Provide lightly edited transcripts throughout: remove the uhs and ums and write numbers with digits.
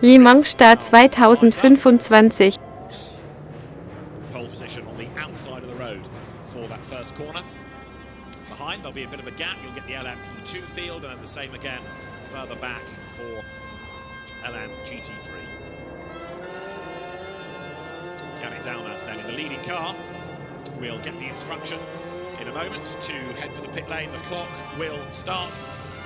Le Mans Start 2025. Pole position on the outside of the road for that first corner. Behind there'll be a bit of a gap, you'll get the LMP2 field, and then the same again further back for LMGT3. Counting down now, standing in the leading car. We'll get the instruction in a moment to head for the pit lane. The clock will start.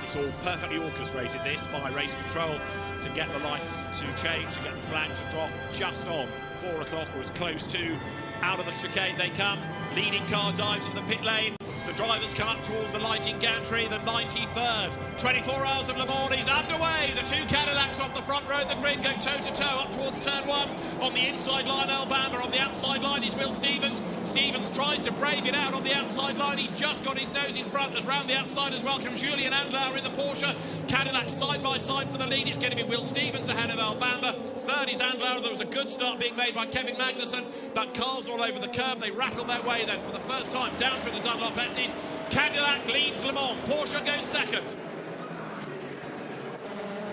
It's all perfectly orchestrated, this, by race control, to get the lights to change, to get the flag to drop just on 4 o'clock, or as close to. Out of the chicane they come. Leading car dives for the pit lane. The drivers come up towards the lighting gantry, the 93rd. 24 Hours of Le Mans is underway. The two Cadillacs off the front row of the grid go toe-to-toe up towards turn 1. On the inside line, Alabama. On the outside line is Will Stevens. Stevens tries to brave it out on the outside line. He's just got his nose in front. As round the outside as well comes Julian Andlauer in the Porsche. Cadillac side by side for the lead. It's going to be Will Stevens ahead of Alabama. Third is Andlauer. There was a good start being made by Kevin Magnussen, but cars all over the curb. They rattle their way then for the first time down through the Dunlop S's. Cadillac leads Le Mans. Porsche goes second.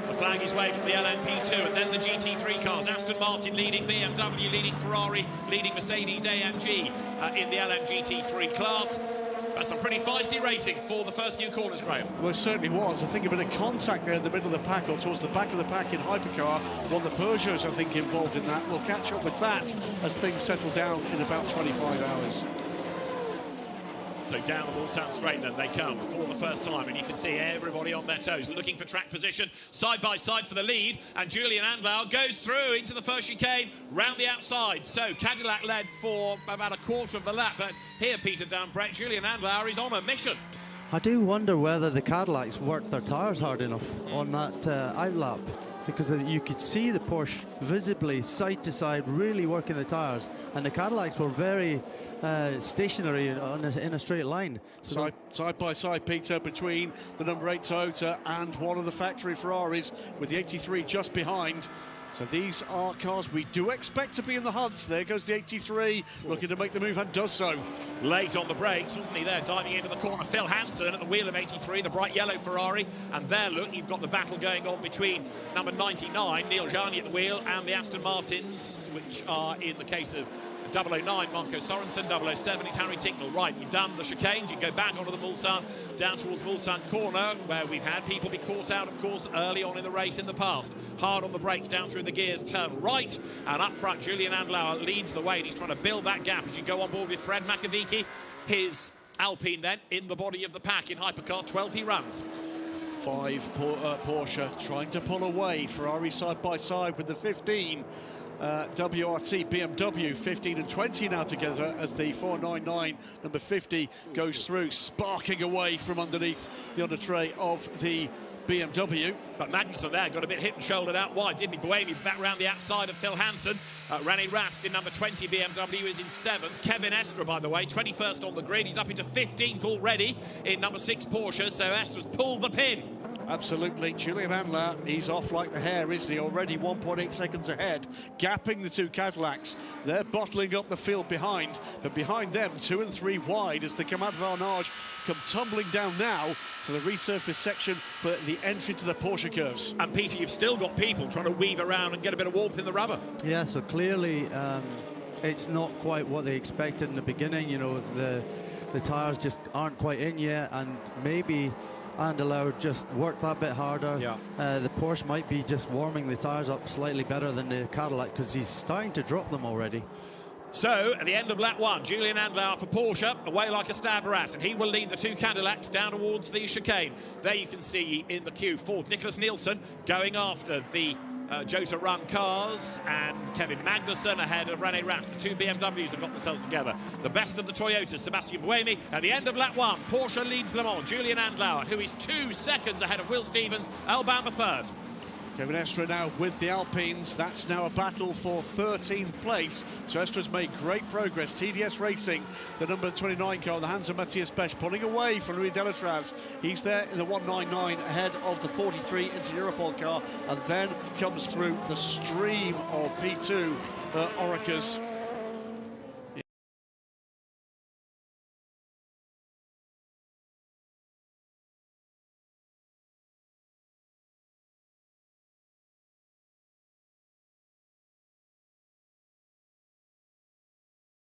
The flag is waved from the LMP2, and then the GT3 cars. Aston Martin leading, BMW leading, Ferrari leading, Mercedes AMG in the LMGT3 class. That's some pretty feisty racing for the first few corners, Graham. Well, it certainly was. I think a bit of contact there in the middle of the pack, or towards the back of the pack in hypercar. One of the Peugeots, I think, involved in that. We'll catch up with that as things settle down in about 25 hours. So down the Mulsanne straight then they come for the first time, and you can see everybody on their toes looking for track position, side by side for the lead, and Julian Andlauer goes through into the first chicane round the outside. So Cadillac led for about a quarter of the lap, but here, Peter Dunbrett, Julian Andlauer is on a mission. I do wonder whether the Cadillacs worked their tyres hard enough on that outlap, because you could see the Porsche visibly side to side really working the tyres, and the Cadillacs were very stationary in a straight line. So side by side, Peter, between the number 8 Toyota and one of the factory Ferraris, with the 83 just behind. So these are cars we do expect to be in the hunts. There goes the 83, looking to make the move, and does so. Late on the brakes, wasn't he there, diving into the corner. Phil Hansen at the wheel of 83, the bright yellow Ferrari. And there, look, you've got the battle going on between number 99, Neil Jani at the wheel, and the Aston Martins, which are, in the case of 009, Marco Sorensen. 007 is Harry Tincknell. Right, you've done the chicanes, you go back onto the Mulsanne, down towards Mulsanne corner, where we've had people be caught out, of course, early on in the race in the past. Hard on the brakes, down through the gears, turn right, and up front, Julian Andlauer leads the way, and he's trying to build that gap as you go on board with Fred Makovici. His Alpine then, in the body of the pack in hypercar, 12th he runs. 5 Porsche trying to pull away. Ferrari side by side with the 15. WRT, BMW 15 and 20 now together as the 499 number 50 goes through, sparking away from underneath the under tray of the BMW. But Magnussen there got a bit hit and shouldered out wide, didn't he? Buemi back round the outside of Phil Hansen. René Rast in number 20 BMW is in 7th. Kevin Estre, by the way, 21st on the grid. He's up into 15th already in number 6 Porsche, so Estre's pulled the pin. Absolutely. Julian Andlauer, he's off like the hare, is he? Already 1.8 seconds ahead, gapping the two Cadillacs. They're bottling up the field behind, but behind them, 2 and 3 wide as the Command Varnage come tumbling down now to the resurfaced section for the entry to the Porsche curves. And Peter, you've still got people trying to weave around and get a bit of warmth in the rubber. Yeah, so clearly it's not quite what they expected in the beginning. You know, the tyres just aren't quite in yet, and maybe Andlauer just worked that bit harder. Yeah. The Porsche might be just warming the tyres up slightly better than the Cadillac, because he's starting to drop them already. So, at the end of lap 1, Julian Andlauer for Porsche, away like a stab rat, and he will lead the two Cadillacs down towards the chicane. There you can see in the queue, 4th, Nicholas Nielsen, going after the Jota run cars, and Kevin Magnussen ahead of René Rast. The two BMWs have got themselves together. The best of the Toyotas, Sebastian Buemi. At the end of lap 1, Porsche leads Le Mans. Julian Andlauer, who is 2 seconds ahead of Will Stevens, Alabama 3rd. Kevin Estre now with the Alpines. That's now a battle for 13th place. So Estre's made great progress. TDS Racing, the number 29 car, the Hansa Matthias Besch, pulling away from Louis Delatraz. He's there in the 199 ahead of the 43 into Europol car, and then comes through the stream of P2 Oreca's